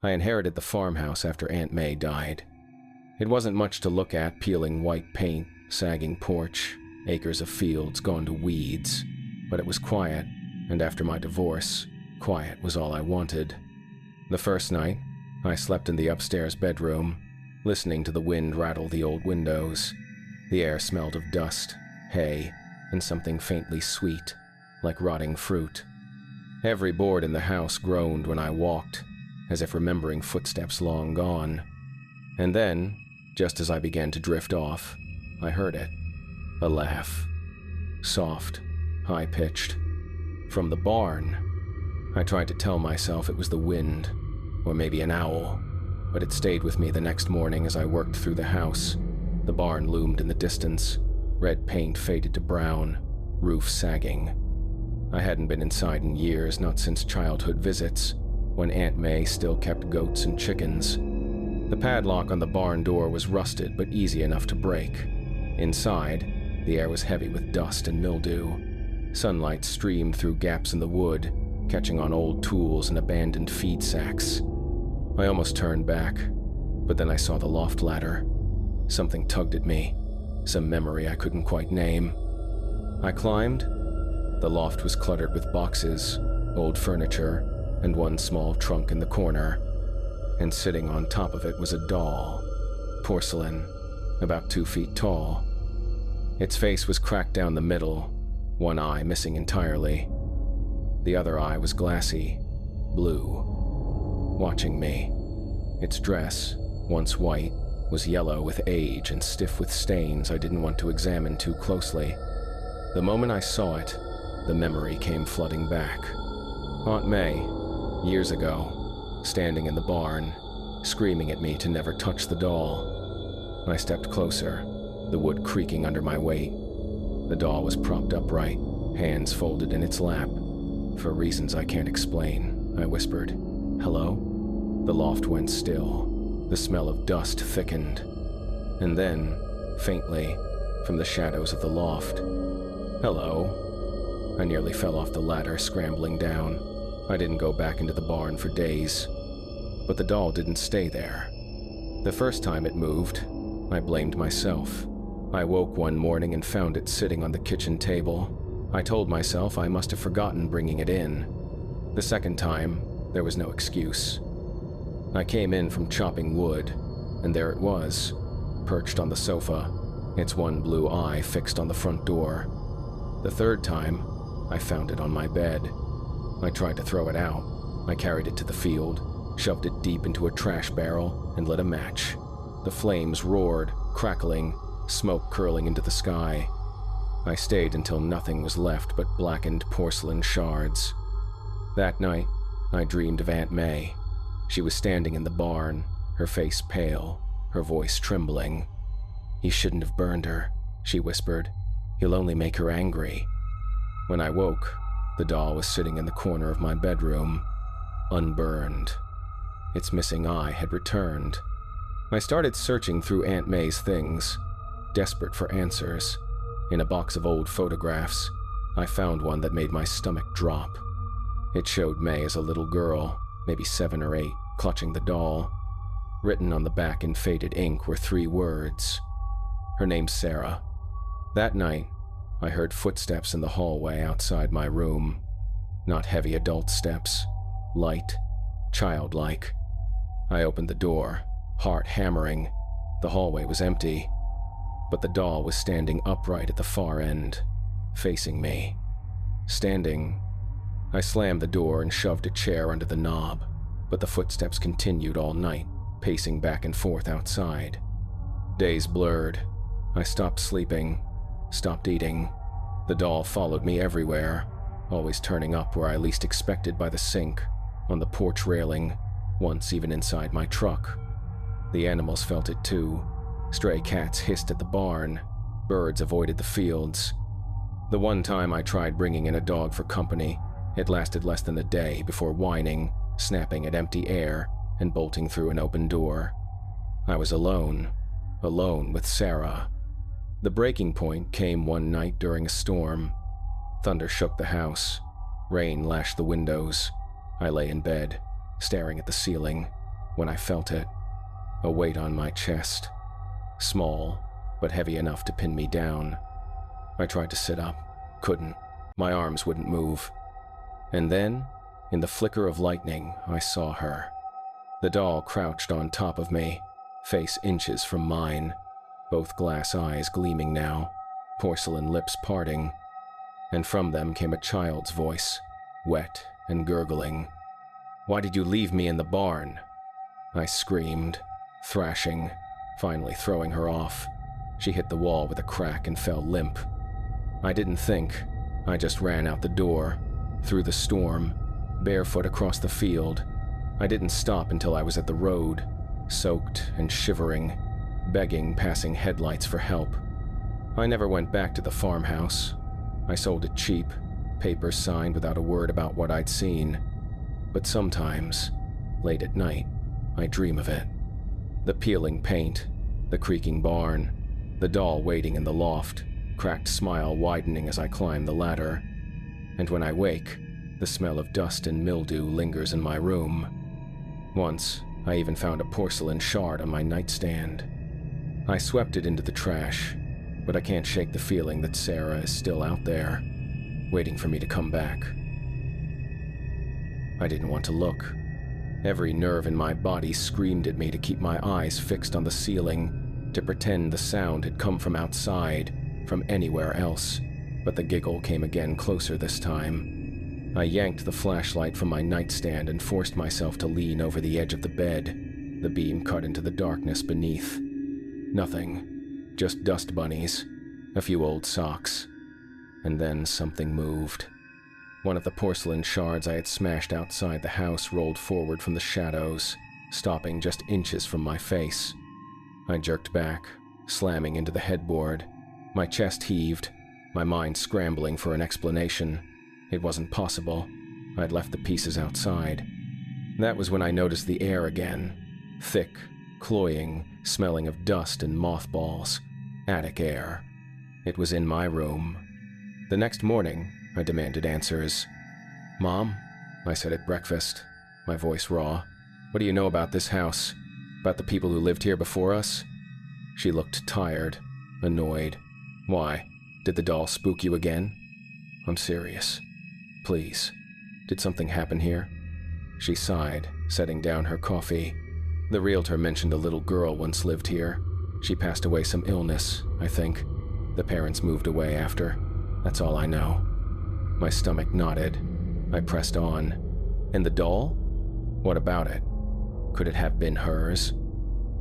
I inherited the farmhouse after Aunt May died. It wasn't much to look at, peeling white paint, sagging porch, acres of fields gone to weeds, but it was quiet, and after my divorce, quiet was all I wanted. The first night, I slept in the upstairs bedroom, listening to the wind rattle the old windows. The air smelled of dust, hay, and something faintly sweet, like rotting fruit. Every board in the house groaned when I walked, as if remembering footsteps long gone. And then, just as I began to drift off, I heard it. A laugh. Soft, high-pitched. From the barn. I tried to tell myself it was the wind, or maybe an owl, but it stayed with me the next morning as I worked through the house. The barn loomed in the distance, red paint faded to brown, roof sagging. I hadn't been inside in years, not since childhood visits, when Aunt May still kept goats and chickens. The padlock on the barn door was rusted but easy enough to break. Inside, the air was heavy with dust and mildew. Sunlight streamed through gaps in the wood, catching on old tools and abandoned feed sacks. I almost turned back, but then I saw the loft ladder. Something tugged at me, some memory I couldn't quite name. I climbed. The loft was cluttered with boxes, old furniture, and one small trunk in the corner. And sitting on top of it was a doll, porcelain, about 2 feet tall. Its face was cracked down the middle, one eye missing entirely. The other eye was glassy, blue, watching me. Its dress, once white, was yellow with age and stiff with stains I didn't want to examine too closely. The moment I saw it, the memory came flooding back. Aunt May, years ago, standing in the barn, screaming at me to never touch the doll. I stepped closer, the wood creaking under my weight. The doll was propped upright, hands folded in its lap. For reasons I can't explain, I whispered, "Hello?" The loft went still. The smell of dust thickened. And then, faintly, from the shadows of the loft, "Hello?" I nearly fell off the ladder, scrambling down. I didn't go back into the barn for days. But the doll didn't stay there. The first time it moved, I blamed myself. I woke one morning and found it sitting on the kitchen table. I told myself I must have forgotten bringing it in. The second time, there was no excuse. I came in from chopping wood, and there it was, perched on the sofa, its one blue eye fixed on the front door. The third time, I found it on my bed. I tried to throw it out. I carried it to the field, shoved it deep into a trash barrel, and lit a match. The flames roared, crackling, smoke curling into the sky. I stayed until nothing was left but blackened porcelain shards. That night, I dreamed of Aunt May. She was standing in the barn, her face pale, her voice trembling. "He shouldn't have burned her," she whispered. "He'll only make her angry." When I woke, the doll was sitting in the corner of my bedroom, unburned. Its missing eye had returned. I started searching through Aunt May's things, desperate for answers. In a box of old photographs, I found one that made my stomach drop. It showed May as a little girl, maybe 7 or 8, clutching the doll. Written on the back in faded ink were 3 words. Her name's Sarah. That night, I heard footsteps in the hallway outside my room. Not heavy adult steps, light, childlike. I opened the door, heart hammering. The hallway was empty, but the doll was standing upright at the far end, facing me. Standing, I slammed the door and shoved a chair under the knob, but the footsteps continued all night, pacing back and forth outside. Days blurred. I stopped sleeping, stopped eating. The doll followed me everywhere, always turning up where I least expected, by the sink, on the porch railing, once even inside my truck. The animals felt it too. Stray cats hissed at the barn. Birds avoided the fields. The one time I tried bringing in a dog for company, it lasted less than a day before whining, snapping at empty air, and bolting through an open door. I was alone with Sarah. The breaking point came one night during a storm. Thunder shook the house. Rain lashed the windows. I lay in bed, staring at the ceiling. when I felt it, a weight on my chest, small but heavy enough to pin me down. I tried to sit up, couldn't. My arms wouldn't move. And then, in the flicker of lightning, I saw her. The doll crouched on top of me, face inches from mine, both glass eyes gleaming now, porcelain lips parting, and from them came a child's voice, wet and gurgling. "Why did you leave me in the barn?" I screamed, thrashing, finally throwing her off. She hit the wall with a crack and fell limp. I didn't think. I just ran out the door, through the storm, barefoot across the field. I didn't stop until I was at the road, soaked and shivering, begging passing headlights for help. I never went back to the farmhouse. I sold it cheap, papers signed without a word about what I'd seen. But sometimes, late at night, I dream of it. The peeling paint, the creaking barn, the doll waiting in the loft, cracked smile widening as I climb the ladder. And when I wake, the smell of dust and mildew lingers in my room. Once, I even found a porcelain shard on my nightstand. I swept it into the trash, but I can't shake the feeling that Sarah is still out there, waiting for me to come back. I didn't want to look. Every nerve in my body screamed at me to keep my eyes fixed on the ceiling, to pretend the sound had come from outside, from anywhere else, but the giggle came again, closer this time. I yanked the flashlight from my nightstand and forced myself to lean over the edge of the bed, the beam cut into the darkness beneath. Nothing, just dust bunnies, a few old socks, and then something moved. One of the porcelain shards I had smashed outside the house rolled forward from the shadows, stopping just inches from my face. I jerked back, slamming into the headboard. My chest heaved, my mind scrambling for an explanation. It wasn't possible. I'd left the pieces outside. That was when I noticed the air again. Thick, cloying, smelling of dust and mothballs. Attic air. It was in my room. The next morning, I demanded answers. "Mom," I said at breakfast, my voice raw, "what do you know about this house? About the people who lived here before us?" She looked tired, annoyed. "Why? Did the doll spook you again?" "I'm serious. Please. Did something happen here?" She sighed, setting down her coffee. "The realtor mentioned a little girl once lived here. She passed away some illness, I think. The parents moved away after. That's all I know." My stomach knotted. I pressed on. "And the doll? What about it? Could it have been hers?"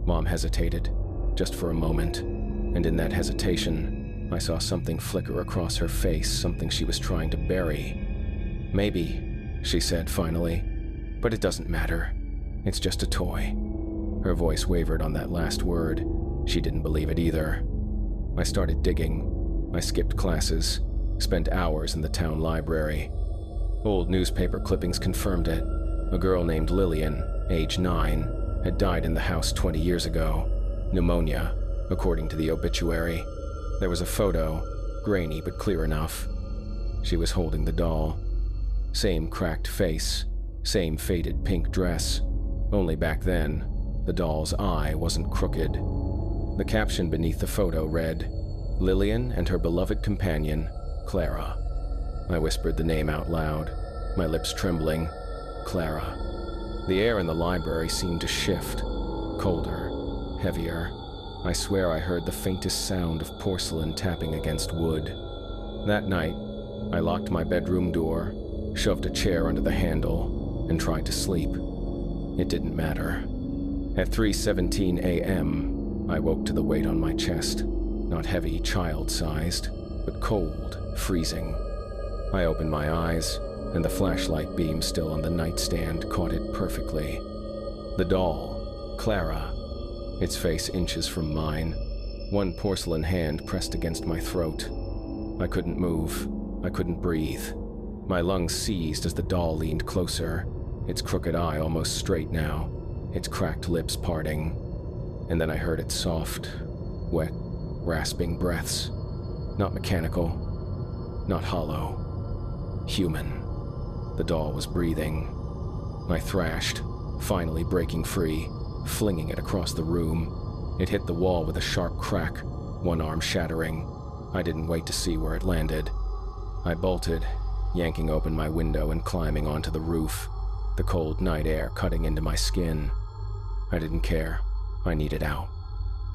Mom hesitated, just for a moment, and in that hesitation, I saw something flicker across her face, something she was trying to bury. "Maybe," she said finally, "but it doesn't matter. It's just a toy." Her voice wavered on that last word. She didn't believe it either. I started digging. I skipped classes, spent hours in the town library. Old newspaper clippings confirmed it. A girl named Lillian, age 9, had died in the house 20 years ago. Pneumonia, according to the obituary. There was a photo, grainy but clear enough. She was holding the doll. Same cracked face, same faded pink dress. Only back then, the doll's eye wasn't crooked. The caption beneath the photo read, "Lillian and her beloved companion, Clara." I whispered the name out loud, my lips trembling. Clara. The air in the library seemed to shift. Colder, heavier. I swear I heard the faintest sound of porcelain tapping against wood. That night, I locked my bedroom door, shoved a chair under the handle, and tried to sleep. It didn't matter. At 3:17 a.m., I woke to the weight on my chest. Not heavy, child-sized, but cold, freezing. I opened my eyes, and the flashlight beam still on the nightstand caught it perfectly. The doll, Clara, its face inches from mine, one porcelain hand pressed against my throat. I couldn't move. I couldn't breathe. My lungs seized as the doll leaned closer, its crooked eye almost straight now, its cracked lips parting. And then I heard its soft, wet, rasping breaths. Not mechanical, not hollow. Human. The doll was breathing. I thrashed, finally breaking free, flinging it across the room. It hit the wall with a sharp crack, one arm shattering. I didn't wait to see where it landed. I bolted, yanking open my window and climbing onto the roof, the cold night air cutting into my skin. I didn't care. I needed out.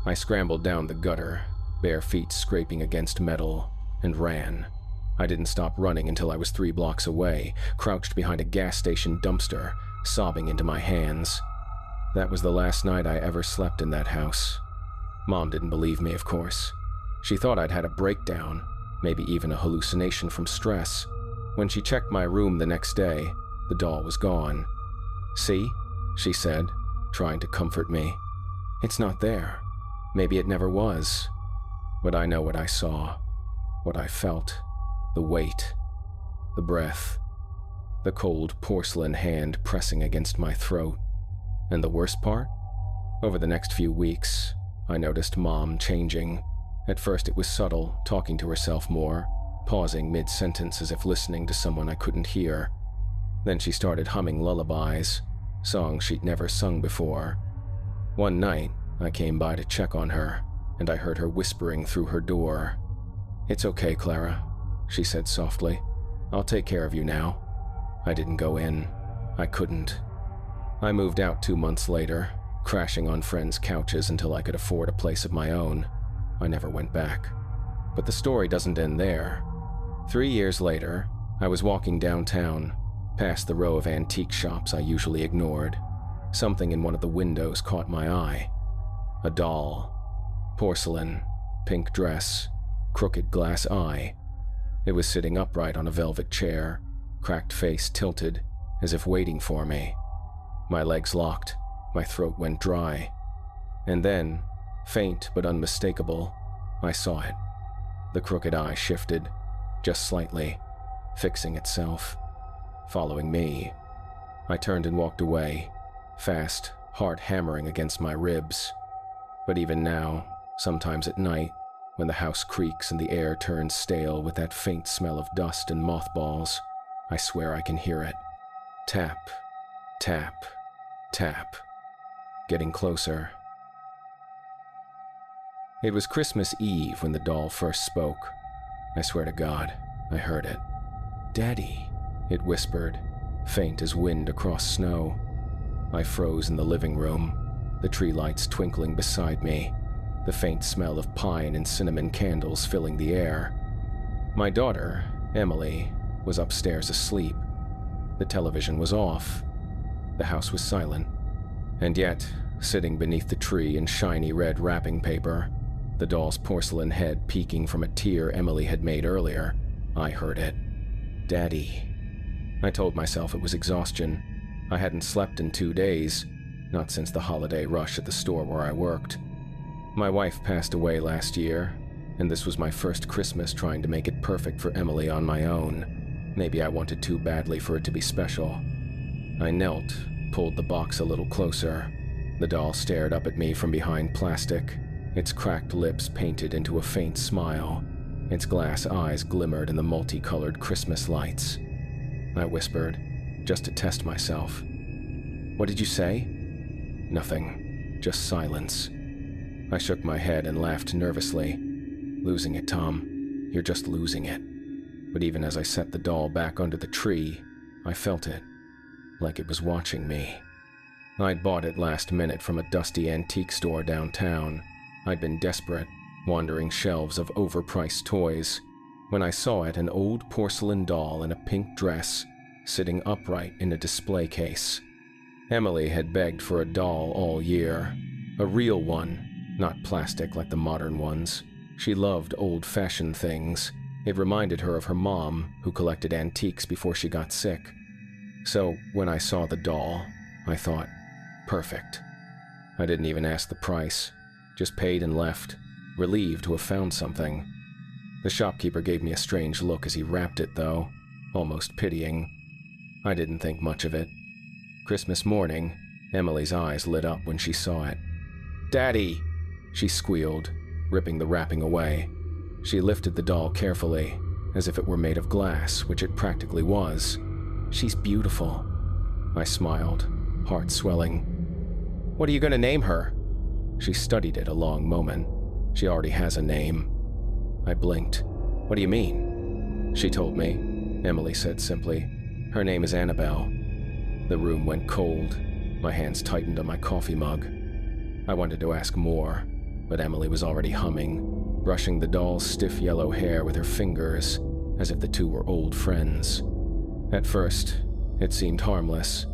I scrambled down the gutter, bare feet scraping against metal, and ran. I didn't stop running until I was 3 blocks away, crouched behind a gas station dumpster, sobbing into my hands. That was the last night I ever slept in that house. Mom didn't believe me, of course. She thought I'd had a breakdown, maybe even a hallucination from stress. When she checked my room the next day, the doll was gone. "See?" she said, trying to comfort me. "It's not there. Maybe it never was." But I know what I saw, what I felt, the weight, the breath, the cold porcelain hand pressing against my throat. And the worst part? Over the next few weeks, I noticed Mom changing. At first it was subtle, talking to herself more, pausing mid-sentence as if listening to someone I couldn't hear. Then she started humming lullabies, songs she'd never sung before. One night, I came by to check on her, and I heard her whispering through her door. "It's okay, Clara," she said softly. "I'll take care of you now." I didn't go in. I couldn't. I moved out 2 months later, crashing on friends' couches until I could afford a place of my own. I never went back. But the story doesn't end there. 3 years later, I was walking downtown, past the row of antique shops I usually ignored. Something in one of the windows caught my eye. A doll. Porcelain, pink dress, crooked glass eye. It was sitting upright on a velvet chair, cracked face tilted, as if waiting for me. My legs locked, my throat went dry. And then, faint but unmistakable, I saw it. The crooked eye shifted, just slightly, fixing itself, following me. I turned and walked away, fast, heart hammering against my ribs. But even now, sometimes at night, when the house creaks and the air turns stale with that faint smell of dust and mothballs, I swear I can hear it. Tap, tap, tap. Getting closer. It was Christmas Eve when the doll first spoke. I swear to God, I heard it. "Daddy," it whispered, faint as wind across snow. I froze in the living room, the tree lights twinkling beside me, the faint smell of pine and cinnamon candles filling the air. My daughter, Emily, was upstairs asleep. The television was off. The house was silent. And yet, sitting beneath the tree in shiny red wrapping paper, the doll's porcelain head peeking from a tear Emily had made earlier, I heard it. "Daddy." I told myself it was exhaustion. I hadn't slept in 2 days, not since the holiday rush at the store where I worked. My wife passed away last year, and this was my first Christmas trying to make it perfect for Emily on my own. Maybe I wanted too badly for it to be special. I knelt, pulled the box a little closer. The doll stared up at me from behind plastic, its cracked lips painted into a faint smile. Its glass eyes glimmered in the multicolored Christmas lights. I whispered, just to test myself. "What did you say?" Nothing, just silence. I shook my head and laughed nervously. "Losing it, Tom. You're just losing it." But even as I set the doll back under the tree, I felt it, like it was watching me. I'd bought it last minute from a dusty antique store downtown. I'd been desperate, wandering shelves of overpriced toys, when I saw it, an old porcelain doll in a pink dress, sitting upright in a display case. Emily had begged for a doll all year, a real one, not plastic like the modern ones. She loved old-fashioned things. It reminded her of her mom, who collected antiques before she got sick. So when I saw the doll, I thought, perfect. I didn't even ask the price, just paid and left, relieved to have found something. The shopkeeper gave me a strange look as he wrapped it, though, almost pitying. I didn't think much of it. Christmas morning, Emily's eyes lit up when she saw it. "Daddy!" she squealed, ripping the wrapping away. She lifted the doll carefully, as if it were made of glass, which it practically was. "She's beautiful." I smiled, heart swelling. "What are you going to name her?" She studied it a long moment. "She already has a name." I blinked. "What do you mean?" "She told me," Emily said simply. "Her name is Annabelle." The room went cold. My hands tightened on my coffee mug. I wanted to ask more, but Emily was already humming, brushing the doll's stiff yellow hair with her fingers, as if the two were old friends. At first, it seemed harmless.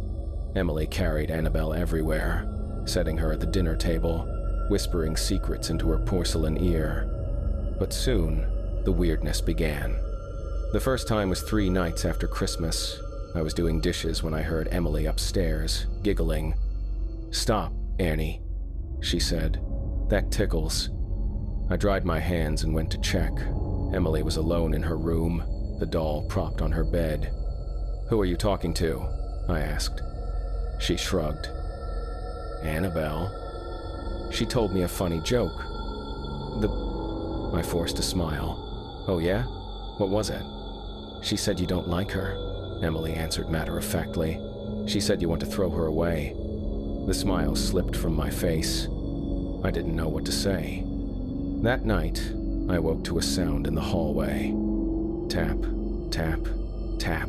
Emily carried Annabelle everywhere, setting her at the dinner table, whispering secrets into her porcelain ear. But soon, the weirdness began. The first time was 3 nights after Christmas. I was doing dishes when I heard Emily upstairs, giggling. "Stop, Annie," she said. "That tickles." I dried my hands and went to check. Emily was alone in her room, the doll propped on her bed. "Who are you talking to?" I asked. She shrugged. "Annabelle." "She told me a funny joke." I forced a smile. "Oh yeah? What was it?" "She said you don't like her," Emily answered matter-of-factly. "She said you want to throw her away." The smile slipped from my face. I didn't know what to say. That night, I woke to a sound in the hallway. Tap, tap, tap.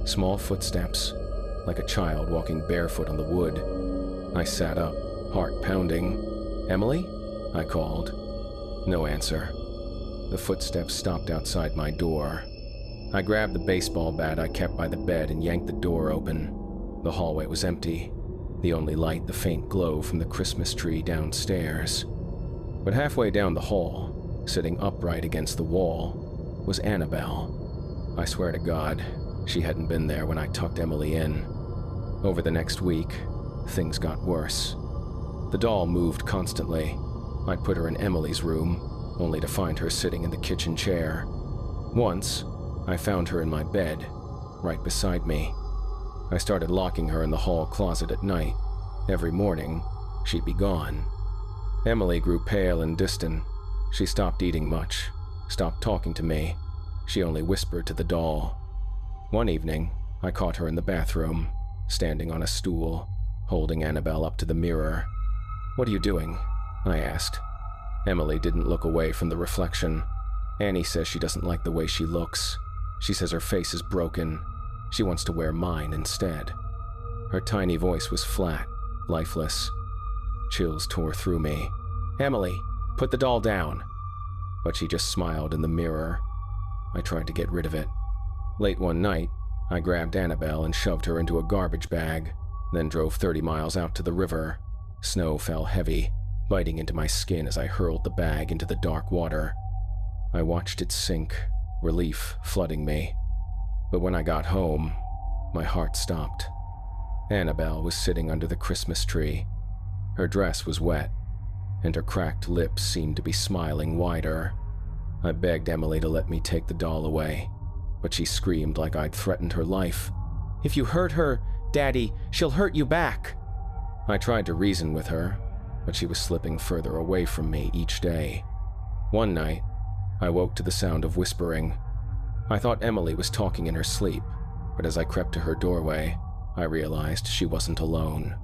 Small footsteps, like a child walking barefoot on the wood. I sat up, heart pounding. "Emily?" I called. No answer. The footsteps stopped outside my door. I grabbed the baseball bat I kept by the bed and yanked the door open. The hallway was empty, the only light the faint glow from the Christmas tree downstairs. But halfway down the hall, sitting upright against the wall, was Annabelle. I swear to God, she hadn't been there when I tucked Emily in. Over the next week, things got worse. The doll moved constantly. I'd put her in Emily's room, only to find her sitting in the kitchen chair. Once, I found her in my bed, right beside me. I started locking her in the hall closet at night. Every morning, she'd be gone. Emily grew pale and distant. She stopped eating much, stopped talking to me. She only whispered to the doll. One evening, I caught her in the bathroom, standing on a stool, holding Annabelle up to the mirror. "What are you doing?" I asked. Emily didn't look away from the reflection. "Annie says she doesn't like the way she looks. She says her face is broken. She wants to wear mine instead." Her tiny voice was flat, lifeless. Chills tore through me. "Emily, put the doll down." But she just smiled in the mirror. I tried to get rid of it. Late one night, I grabbed Annabelle and shoved her into a garbage bag, then drove 30 miles out to the river. Snow fell heavy, biting into my skin as I hurled the bag into the dark water. I watched it sink, relief flooding me. But when I got home, my heart stopped. Annabelle was sitting under the Christmas tree. Her dress was wet, and her cracked lips seemed to be smiling wider. I begged Emily to let me take the doll away, but she screamed like I'd threatened her life. "If you hurt her, Daddy, she'll hurt you back." I tried to reason with her, but she was slipping further away from me each day. One night, I woke to the sound of whispering. I thought Emily was talking in her sleep, but as I crept to her doorway, I realized she wasn't alone.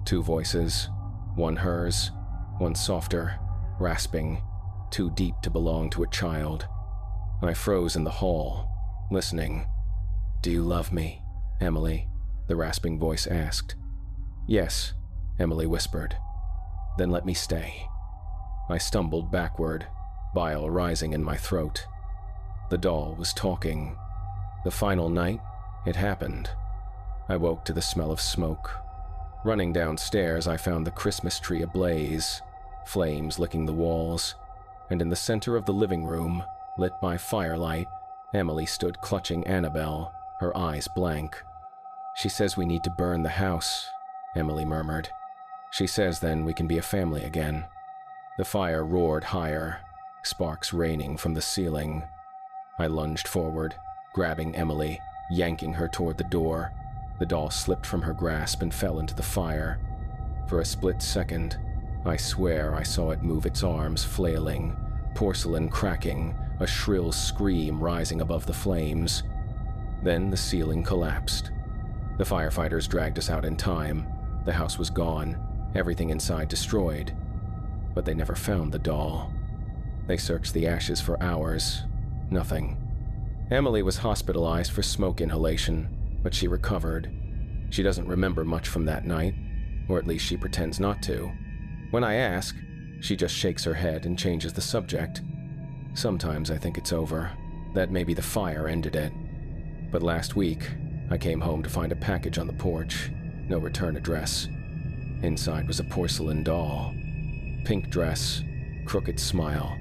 2 voices, one hers, one softer, rasping, too deep to belong to a child. I froze in the hall, listening. "Do you love me, Emily?" the rasping voice asked. "Yes," Emily whispered. "Then let me stay." I stumbled backward, bile rising in my throat. The doll was talking. The final night, it happened. I woke to the smell of smoke. Running downstairs, I found the Christmas tree ablaze, flames licking the walls, and in the center of the living room, lit by firelight, Emily stood clutching Annabelle, her eyes blank. "She says we need to burn the house," Emily murmured. "She says then we can be a family again." The fire roared higher, sparks raining from the ceiling. I lunged forward, grabbing Emily, yanking her toward the door. The doll slipped from her grasp and fell into the fire. For a split second, I swear I saw it move its arms flailing, porcelain cracking, a shrill scream rising above the flames. Then the ceiling collapsed. The firefighters dragged us out in time. The house was gone, everything inside destroyed. But they never found the doll. They searched the ashes for hours. Nothing. Emily was hospitalized for smoke inhalation, but she recovered. She doesn't remember much from that night, or at least she pretends not to. When I ask, she just shakes her head and changes the subject. Sometimes I think it's over, that maybe the fire ended it. But last week, I came home to find a package on the porch, no return address. Inside was a porcelain doll, pink dress, crooked smile,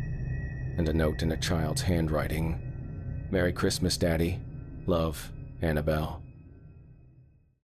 and a note in a child's handwriting. "Merry Christmas, Daddy. Love, Annabelle."